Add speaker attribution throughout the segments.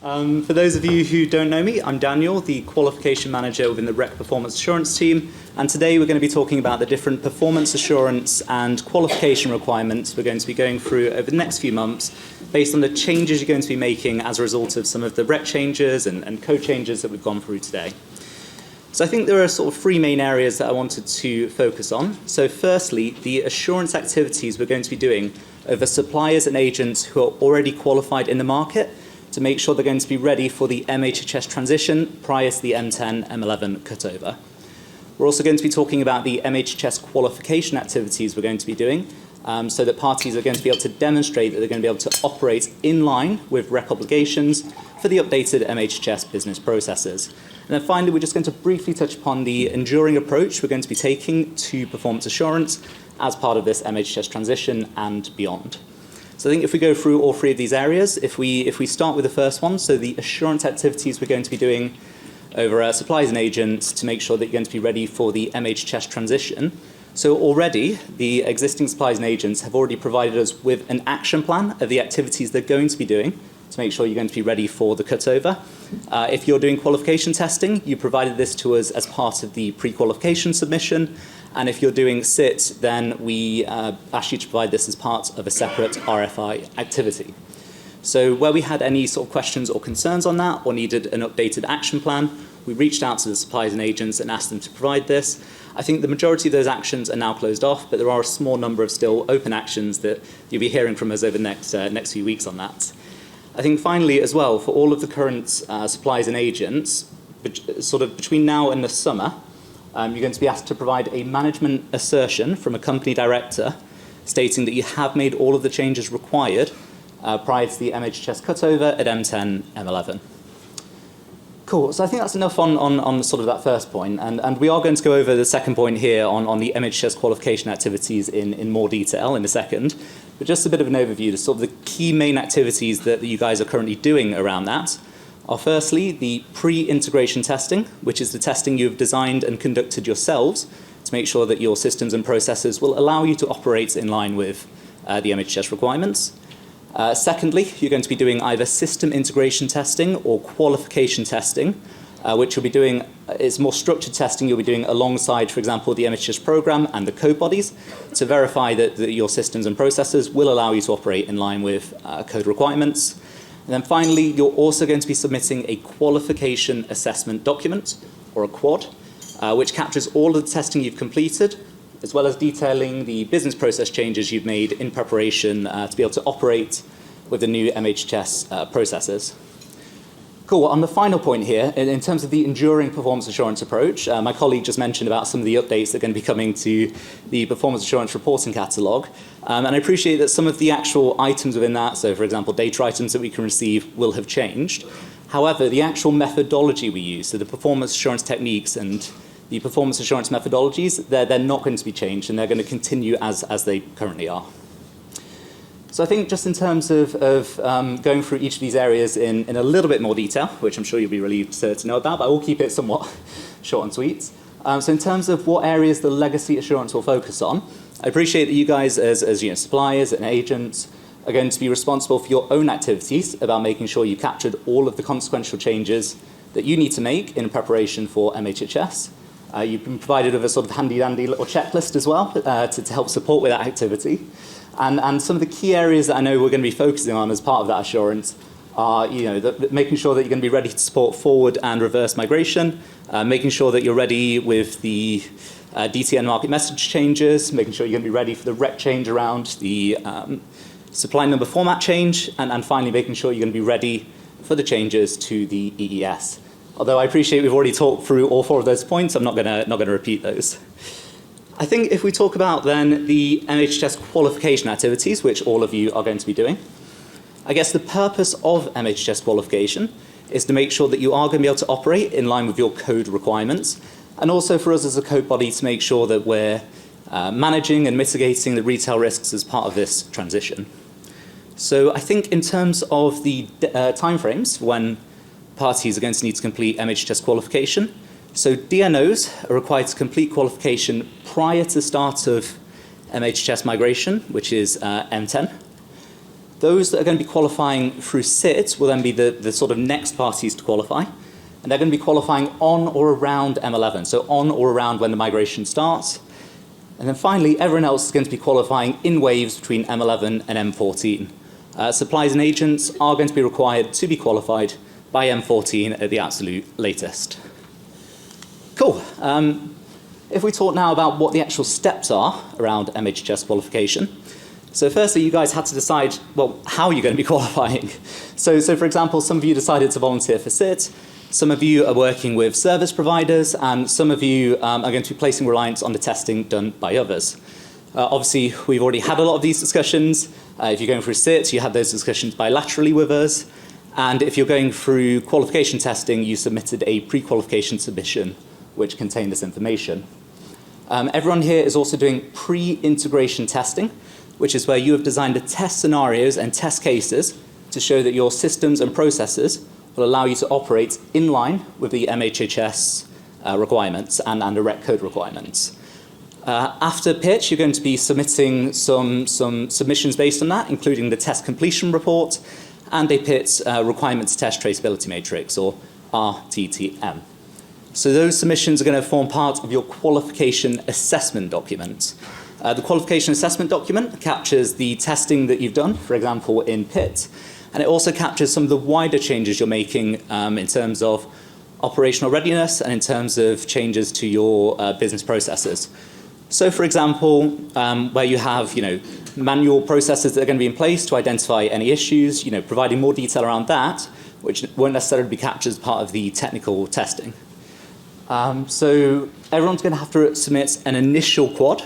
Speaker 1: For those of you who don't know me, I'm Daniel, the Qualification Manager within the REC Performance Assurance team, and today we're going to be talking about the different performance assurance and qualification requirements we're going to be going through over the next few months based on the changes you're going to be making as a result of some of the REC changes and code changes that we've gone through today. So I think there are sort of three main areas that I wanted to focus on. So firstly, the assurance activities we're going to be doing over suppliers and agents who are already qualified in the market to make sure they're going to be ready for the MHHS transition prior to the M10, M11 cutover. We're also going to be talking about the MHHS qualification activities we're going to be doing so that parties are going to be able to demonstrate that they're going to be able to operate in line with REC obligations for the updated MHHS business processes. And then finally, we're just going to briefly touch upon the enduring approach we're going to be taking to performance assurance as part of this MHHS transition and beyond. So I think if we go through all three of these areas, if we start with the first one, so the assurance activities we're going to be doing over suppliers and agents to make sure that you're going to be ready for the MHHS transition. So already, the existing suppliers and agents have already provided us with an action plan of the activities they're going to be doing to make sure you're going to be ready for the cutover. If you're doing qualification testing, you provided this to us as part of the pre-qualification submission. And if you're doing SIT, then we ask you to provide this as part of a separate RFI activity. So where we had any sort of questions or concerns on that or needed an updated action plan, we reached out to the suppliers and agents and asked them to provide this. I think the majority of those actions are now closed off, but there are a small number of still open actions that you'll be hearing from us over the next few weeks on that. I think finally as well, for all of the current suppliers and agents, sort of between now and the summer, you're going to be asked to provide a management assertion from a company director stating that you have made all of the changes required prior to the MHHS cutover at M10, M11. Cool, so I think that's enough on sort of that first point, and we are going to go over the second point here on the MHHS qualification activities in more detail in a second, but just a bit of an overview to sort of the key main activities that you guys are currently doing around that are firstly the pre-integration testing, which is the testing you've designed and conducted yourselves to make sure that your systems and processes will allow you to operate in line with the MHHS requirements. Secondly, you're going to be doing either system integration testing or qualification testing, which you'll be doing, it's more structured testing you'll be doing alongside, for example, the MHHS program and the code bodies to verify that your systems and processes will allow you to operate in line with code requirements. And then finally, you're also going to be submitting a qualification assessment document, or a quad, which captures all of the testing you've completed, as well as detailing the business process changes you've made in preparation to be able to operate with the new MHHS processes. Cool. On the final point here, in terms of the enduring performance assurance approach, my colleague just mentioned about some of the updates that are going to be coming to the performance assurance reporting catalogue. And I appreciate that some of the actual items within that, so for example, data items that we can receive will have changed. However, the actual methodology we use, so the performance assurance techniques and the performance assurance methodologies, they're not going to be changed and they're going to continue as they currently are. So I think just in terms of going through each of these areas in a little bit more detail, which I'm sure you'll be relieved to know about, but I will keep it somewhat short and sweet. So in terms of what areas the legacy assurance will focus on, I appreciate that you guys as suppliers and agents are going to be responsible for your own activities about making sure you captured all of the consequential changes that you need to make in preparation for MHHS. You've been provided with a sort of handy-dandy little checklist as well to help support with that activity. And some of the key areas that I know we're going to be focusing on as part of that assurance are, making sure that you're going to be ready to support forward and reverse migration, making sure that you're ready with the DTN market message changes, making sure you're going to be ready for the REC change around the supply number format change, and finally making sure you're going to be ready for the changes to the EES. Although I appreciate we've already talked through all four of those points, I'm not going to repeat those. I think if we talk about then the MHHS qualification activities, which all of you are going to be doing, I guess the purpose of MHHS qualification is to make sure that you are going to be able to operate in line with your code requirements, and also for us as a code body to make sure that we're managing and mitigating the retail risks as part of this transition. So I think in terms of the timeframes when parties are going to need to complete MHHS qualification, so DNOs are required to complete qualification prior to start of MHHS migration, which is M10. Those that are going to be qualifying through SIT will then be the sort of next parties to qualify. And they're going to be qualifying on or around M11, so on or around when the migration starts. And then finally, everyone else is going to be qualifying in waves between M11 and M14. Suppliers and agents are going to be required to be qualified by M14 at the absolute latest. Cool. If we talk now about what the actual steps are around MHHS qualification. So firstly, you guys had to decide, well, how you're going to be qualifying. So for example, some of you decided to volunteer for SIT. Some of you are working with service providers, and some of you are going to be placing reliance on the testing done by others. Obviously, we've already had a lot of these discussions. If you're going through SIT, you had those discussions bilaterally with us. And if you're going through qualification testing, you submitted a pre-qualification submission, which contained this information. Everyone here is also doing pre-integration testing, which is where you have designed the test scenarios and test cases to show that your systems and processes will allow you to operate in line with the MHHS requirements and the REC code requirements. After pitch, you're going to be submitting some submissions based on that, including the test completion report and a PIT requirements test traceability matrix, or RTTM. So those submissions are going to form part of your qualification assessment document. The qualification assessment document captures the testing that you've done, for example, in PIT, and it also captures some of the wider changes you're making in terms of operational readiness and in terms of changes to your business processes. So, for example, where you have manual processes that are going to be in place to identify any issues, providing more detail around that, which won't necessarily be captured as part of the technical testing. So everyone's going to have to submit an initial quad,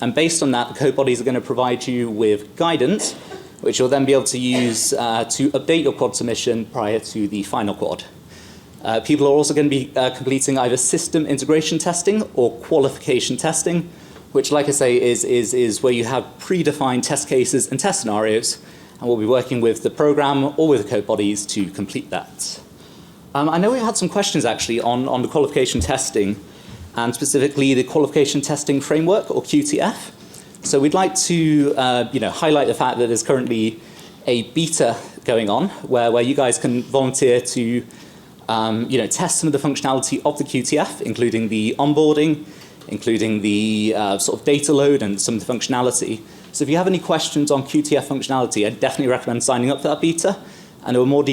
Speaker 1: and based on that, the code bodies are going to provide you with guidance, which you'll then be able to use to update your quad submission prior to the final quad. People are also going to be completing either system integration testing or qualification testing, which, like I say, is where you have predefined test cases and test scenarios, and we'll be working with the program or with the code bodies to complete that. I know we had some questions actually on the qualification testing, and specifically the qualification testing framework, or QTF. So we'd like to highlight the fact that there's currently a beta going on where you guys can volunteer to test some of the functionality of the QTF, including the onboarding, including the sort of data load and some of the functionality. So if you have any questions on QTF functionality, I'd definitely recommend signing up for that beta. And there were more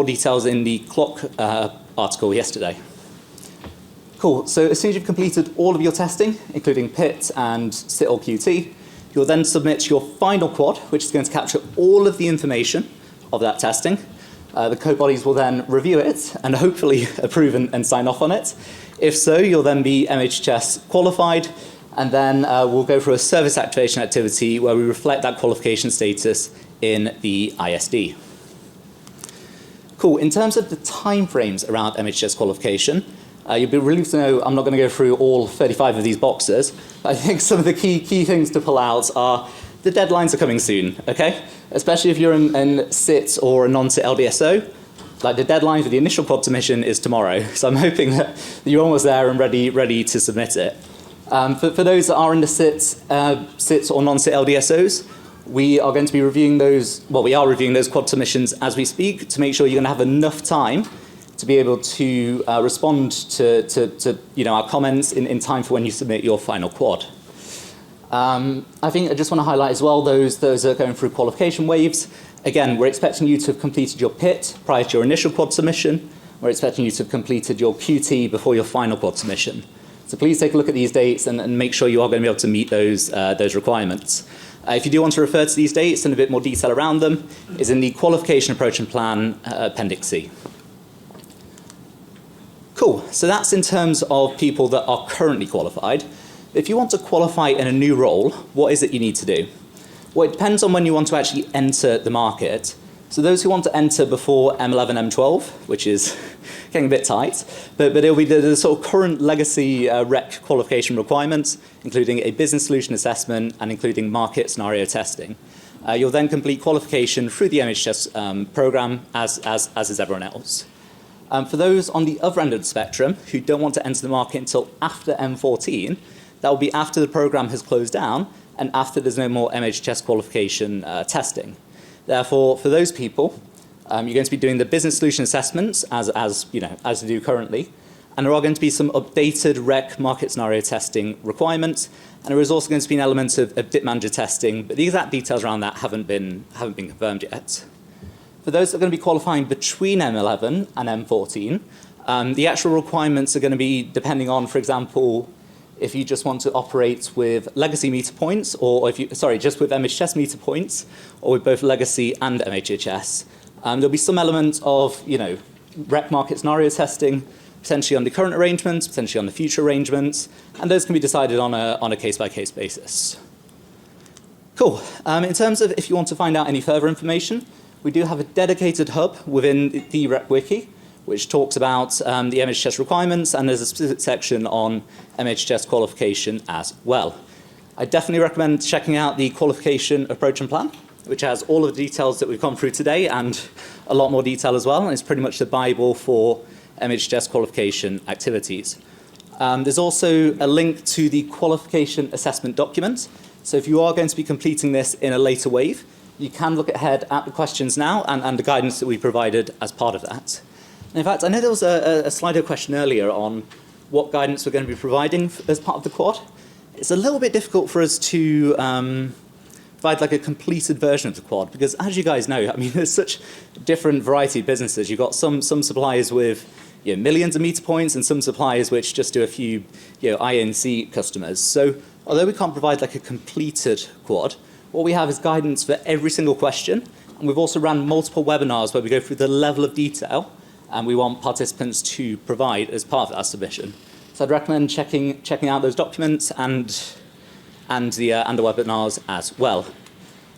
Speaker 1: details in the clock article yesterday. Cool. So as soon as you've completed all of your testing, including PIT and SIT or QT, you'll then submit your final quad, which is going to capture all of the information of that testing. The code bodies will then review it and hopefully approve and sign off on it. If so, you'll then be MHHS qualified, and then we'll go through a service activation activity where we reflect that qualification status in the ISD. Cool. In terms of the timeframes around MHHS qualification, you'll be relieved to know I'm not going to go through all 35 of these boxes, but I think some of the key things to pull out are the deadlines are coming soon, okay? Especially if you're in SIT or a non-SIT LDSO, like the deadline for the initial quad submission is tomorrow. So I'm hoping that you're almost there and ready to submit it. For those that are in the SIT or non-SIT LDSOs, we are going to be reviewing those, well, we are reviewing those quad submissions as we speak to make sure you're going to have enough time to be able to respond to our comments in time for when you submit your final quad. I think I just want to highlight as well those that are going through qualification waves. Again, we're expecting you to have completed your PIT prior to your initial quad submission. We're expecting you to have completed your QT before your final quad submission. So please take a look at these dates and make sure you are going to be able to meet those requirements. If you do want to refer to these dates and a bit more detail around them, is in the Qualification Approach and Plan Appendix C. Cool. So that's in terms of people that are currently qualified. If you want to qualify in a new role, what is it you need to do? Well, it depends on when you want to actually enter the market. So those who want to enter before M11, M12, which is getting a bit tight, but it'll be the sort of current legacy REC qualification requirements, including a business solution assessment and including market scenario testing. You'll then complete qualification through the MHHS program as is everyone else. For those on the other end of the spectrum who don't want to enter the market until after M14, that will be after the program has closed down and after there's no more MHHS qualification testing. Therefore, for those people, you're going to be doing the business solution assessments as you do currently, and there are going to be some updated rec market scenario testing requirements, and there is also going to be an element of bit manager testing, but the exact details around that haven't been confirmed yet. For those that are going to be qualifying between M11 and M14, the actual requirements are going to be depending on, for example, if you just want to operate with legacy meter points, or if you, just with MHHS meter points, or with both legacy and MHHS. There'll be some element of, rec market scenario testing, potentially on the current arrangements, potentially on the future arrangements, and those can be decided on a case-by-case basis. Cool. In terms of if you want to find out any further information, we do have a dedicated hub within the Rec Wiki, which talks about the MHHS requirements, and there's a specific section on MHHS qualification as well. I definitely recommend checking out the qualification approach and plan, which has all of the details that we've gone through today and a lot more detail as well, and it's pretty much the Bible for MHHS qualification activities. There's also a link to the qualification assessment document, so if you are going to be completing this in a later wave, you can look ahead at the questions now and the guidance that we provided as part of that. And in fact, I know there was a Slido question earlier on what guidance we're going to be providing as part of the quad. It's a little bit difficult for us to provide like a completed version of the quad because, as you guys know, I mean, there's such different variety of businesses. You've got some suppliers with millions of meter points and some suppliers which just do a few INC customers. So although we can't provide like a completed quad, what we have is guidance for every single question, and we've also run multiple webinars where we go through the level of detail and we want participants to provide as part of that submission. So I'd recommend checking out those documents and the webinars as well.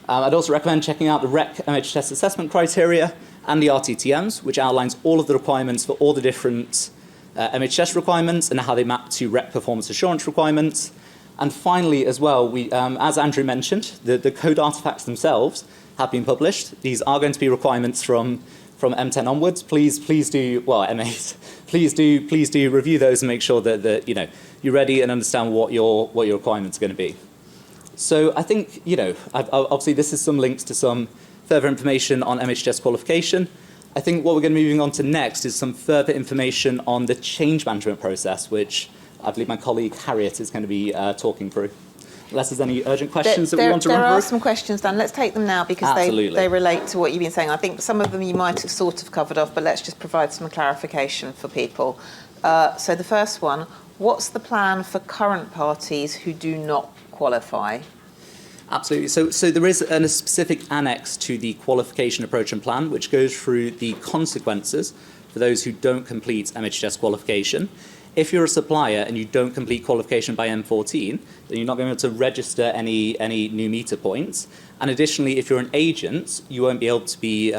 Speaker 1: I'd also recommend checking out the REC MHHS assessment criteria and the RTTMs, which outlines all of the requirements for all the different MHHS requirements and how they map to REC performance assurance requirements. And finally, as well, we, as Andrew mentioned, the code artifacts themselves have been published. These are going to be requirements from M10 onwards. Please do, well, M8, please do review those and make sure that you're ready and understand what your requirements are going to be. So I think, obviously this is some links to some further information on MHHS qualification. I think what we're going to be moving on to next is some further information on the change management process, which I believe my colleague Harriet is going to be talking through. Unless there's any urgent questions that we want to run through.
Speaker 2: There are some questions, Dan. Let's take them now because they relate to what you've been saying. I think some of them you might have sort of covered off, but let's just provide some clarification for people. So the first one, what's the plan for current parties who do not qualify?
Speaker 1: Absolutely. So there is a specific annex to the qualification approach and plan, which goes through the consequences for those who don't complete MHHS qualification. If you're a supplier and you don't complete qualification by M14, then you're not going to be able to register any new meter points. And additionally, if you're an agent, you won't be able to be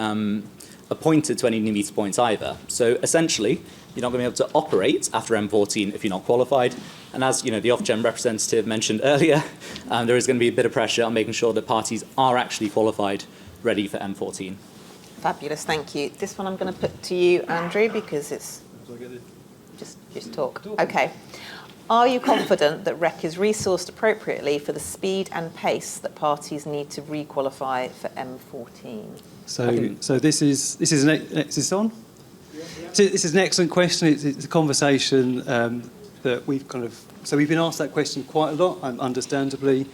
Speaker 1: appointed to any new meter points either. So essentially, you're not going to be able to operate after M14 if you're not qualified. And as the Ofgem representative mentioned earlier, there is going to be a bit of pressure on making sure that parties are actually qualified, ready for M14.
Speaker 2: Fabulous, thank you. This one I'm going to put to you, Andrew, because it's... Just talk. Okay. Are you confident that REC is resourced appropriately for the speed and pace that parties need to re-qualify for M14?
Speaker 3: So this is this on? Yeah. So this is an excellent question. It's a conversation that we've we've been asked that question quite a lot, understandably.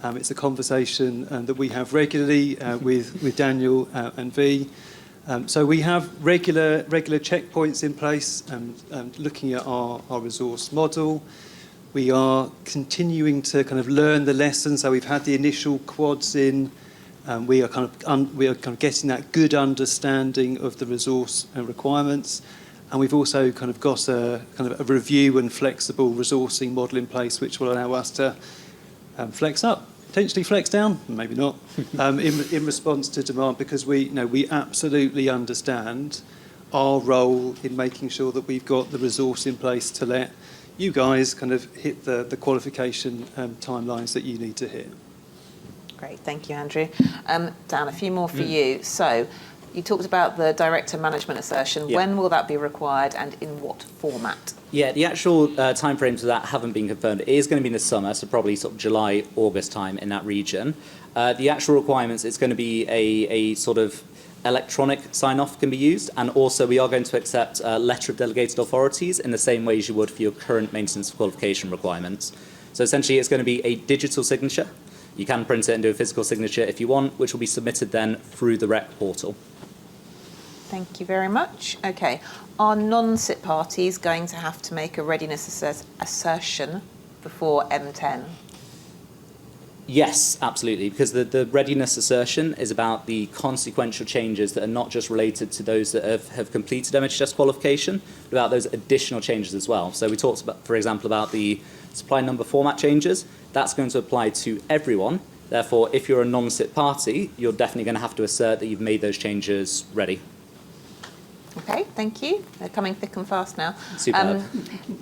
Speaker 3: It's a conversation that we have regularly with Daniel and V. So we have regular checkpoints in place, looking at our resource model. We are continuing to kind of learn the lessons. So we've had the initial quads in. We are kind of getting that good understanding of the resource requirements, and we've also kind of got a review and flexible resourcing model in place, which will allow us to flex up. Potentially flex down, maybe not, in response to demand, because we absolutely understand our role in making sure that we've got the resource in place to let you guys kind of hit the qualification timelines that you need to hit.
Speaker 2: Great, thank you, Andrew. Dan, a few more for you. So you talked about the director management assertion. Yeah. When will that be required and in what format?
Speaker 1: Yeah, the actual timeframes for that haven't been confirmed. It is going to be in the summer, so probably sort of July, August time in that region. The actual requirements, it's going to be a sort of electronic sign-off can be used, and also we are going to accept a letter of delegated authorities in the same way as you would for your current maintenance qualification requirements. So essentially it's going to be a digital signature. You can print it and do a physical signature if you want, which will be submitted then through the REC portal.
Speaker 2: Thank you very much. Okay. Are non-SIT parties going to have to make a readiness assertion before M10?
Speaker 1: Yes, absolutely, because the readiness assertion is about the consequential changes that are not just related to those that have completed MHHS qualification, but about those additional changes as well. So we talked about, for example, about the supply number format changes. That's going to apply to everyone. Therefore, if you're a non-SIT party, you're definitely going to have to assert that you've made those changes ready.
Speaker 2: Okay, thank you. They're coming thick and fast now.
Speaker 1: Superb.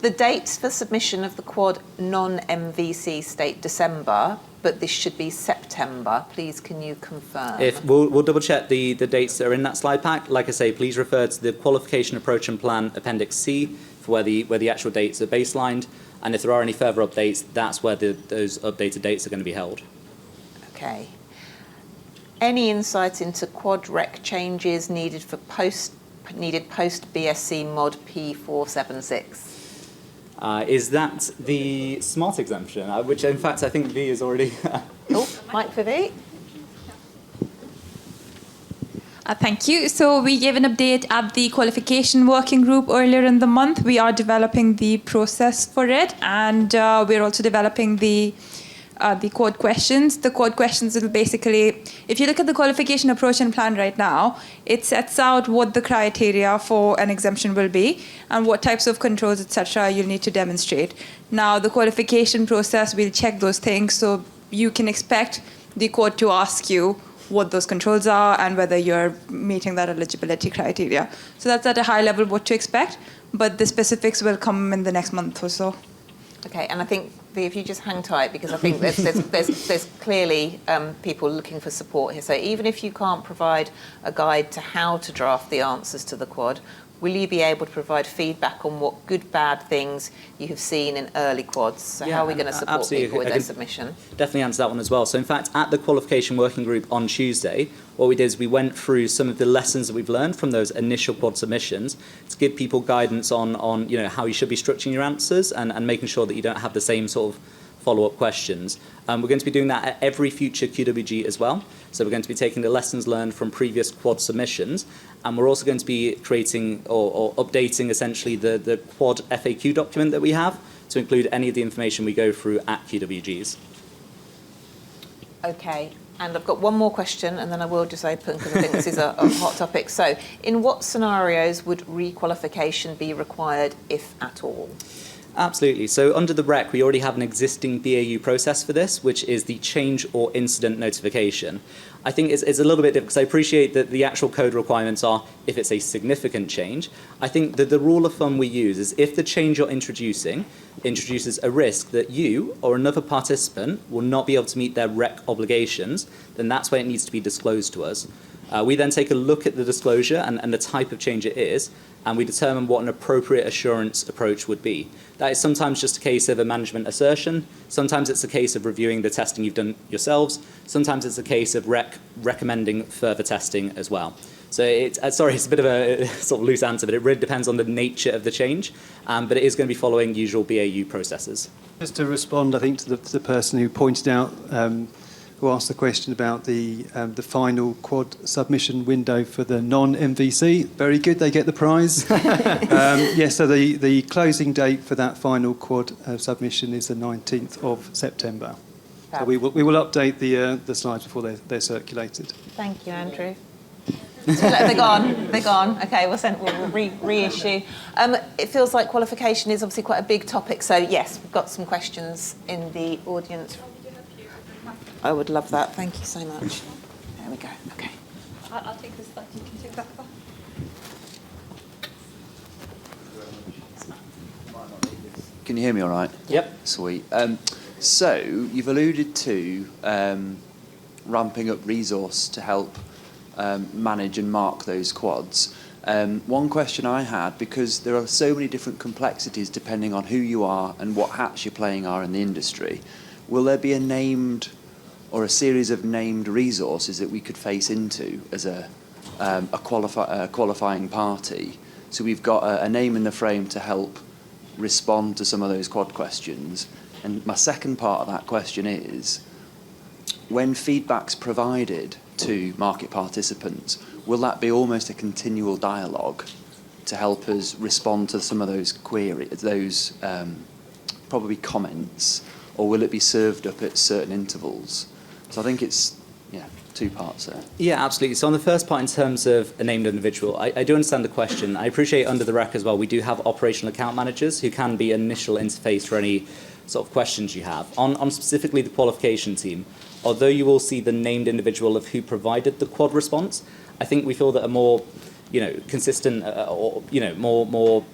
Speaker 2: The dates for submission of the quad non-MVC state December, but this should be September. Please, can you confirm?
Speaker 1: We'll double check the dates that are in that slide pack. Like I say, please refer to the Qualification Approach and Plan Appendix C for where the actual dates are baselined. And if there are any further updates, that's where those updated dates are going to be held.
Speaker 2: Okay. Any insight into quad rec changes needed for post BSc mod P476?
Speaker 1: Is that the smart exemption, which in fact I think V is already...
Speaker 2: Oh, mic for V.
Speaker 4: Thank you. So we gave an update at the qualification working group earlier in the month. We are developing the process for it, and we're also developing the quad questions. The quad questions will basically, if you look at the qualification approach and plan right now, it sets out what the criteria for an exemption will be and what types of controls, etc., you'll need to demonstrate. Now, the qualification process will check those things, so you can expect the quad to ask you what those controls are and whether you're meeting that eligibility criteria. So that's at a high level what to expect, but the specifics will come in the next month or so.
Speaker 2: Okay, and I think, if you just hang tight, because I think there's clearly people looking for support here. So even if you can't provide a guide to how to draft the answers to the quad, will you be able to provide feedback on what good, bad things you have seen in early quads? So how are we going to support people with their submission?
Speaker 1: Definitely answer that one as well. So in fact, at the qualification working group on Tuesday, what we did is we went through some of the lessons that we've learned from those initial quad submissions to give people guidance on how you should be structuring your answers and making sure that you don't have the same sort of follow-up questions. We're going to be doing that at every future QWG as well. So we're going to be taking the lessons learned from previous quad submissions, and we're also going to be creating or updating essentially the quad FAQ document that we have to include any of the information we go through at QWGs.
Speaker 2: Okay, and I've got one more question, and then I will just open because I think this is a hot topic. So, in what scenarios would requalification be required, if at all?
Speaker 1: Absolutely. So under the REC, we already have an existing BAU process for this, which is the change or incident notification. I think it's a little bit different because I appreciate that the actual code requirements are if it's a significant change. I think that the rule of thumb we use is if the change you're introduces a risk that you or another participant will not be able to meet their REC obligations, then that's when it needs to be disclosed to us. We then take a look at the disclosure and the type of change it is, and we determine what an appropriate assurance approach would be. That is sometimes just a case of a management assertion, sometimes it's a case of reviewing the testing you've done yourselves, sometimes it's a case of recommending further testing as well. So it's a bit of a sort of loose answer, but it really depends on the nature of the change, but it is going to be following usual BAU processes.
Speaker 3: Just to respond, I think, to the person who pointed out, who asked the question about the final quad submission window for the non-MVC. Very good, they get the prize. Yes, so the closing date for that final quad submission is the 19th of September. So we will update the slides before they're circulated.
Speaker 2: Thank you, Andrew. They're gone. They're gone. Okay, we'll reissue. It feels like qualification is obviously quite a big topic. So yes, we've got some questions in the audience. I would love that. Thank you so much. There we go. Okay.
Speaker 4: I'll take this slide. You can take that one.
Speaker 5: Can you hear me all right?
Speaker 1: Yep.
Speaker 5: Sweet. So you've alluded to ramping up resource to help manage and mark those quads. One question I had, because there are so many different complexities depending on who you are and what hats you're playing are in the industry, will there be a named or a series of named resources that we could face into as a qualifying party. So we've got a name in the frame to help respond to some of those quad questions. And my second part of that question is, when feedback's provided to market participants, will that be almost a continual dialogue to help us respond to some of those queries, those probably comments, or will it be served up at certain intervals? So I think it's, two parts there.
Speaker 1: Yeah, absolutely. So on the first part, in terms of a named individual, I do understand the question. I appreciate under the REC as well, we do have operational account managers who can be an initial interface for any sort of questions you have. On specifically the qualification team, although you will see the named individual of who provided the quad response, I think we feel that a more consistent or more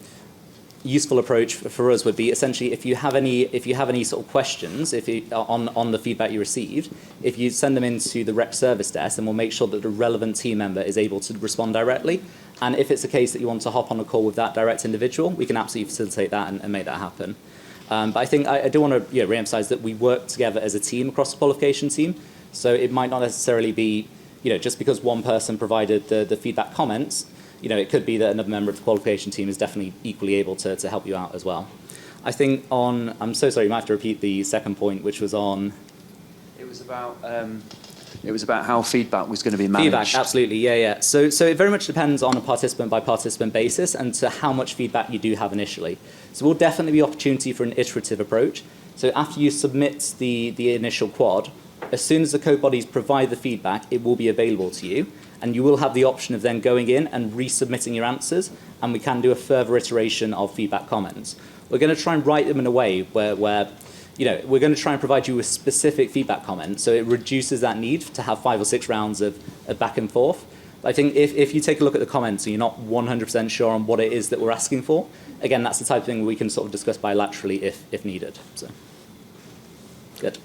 Speaker 1: useful approach for us would be essentially if you have any sort of questions on the feedback you received, if you send them into the rep service desk, then we'll make sure that the relevant team member is able to respond directly. And if it's the case that you want to hop on a call with that direct individual, we can absolutely facilitate that and make that happen. But I think I do want to re-emphasize that we work together as a team across the qualification team. So it might not necessarily be just because one person provided the feedback comments. It could be that another member of the qualification team is definitely equally able to help you out as well. I think I'm so sorry, you might have to repeat the second point, which was on...
Speaker 5: It was about how feedback was going to be managed.
Speaker 1: Feedback, absolutely, yeah. So it very much depends on a participant-by-participant basis and to how much feedback you do have initially. So will definitely be opportunity for an iterative approach. So after you submit the initial quad, as soon as the code bodies provide the feedback, it will be available to you. And you will have the option of then going in and resubmitting your answers, and we can do a further iteration of feedback comments. We're going to try and write them in a way where we're going to try and provide you with specific feedback comments, so it reduces that need to have 5 or 6 rounds of back and forth. But I think if you take a look at the comments and you're not 100% sure on what it is that we're asking for, again, that's the type of thing we can sort of discuss bilaterally if needed. So, good.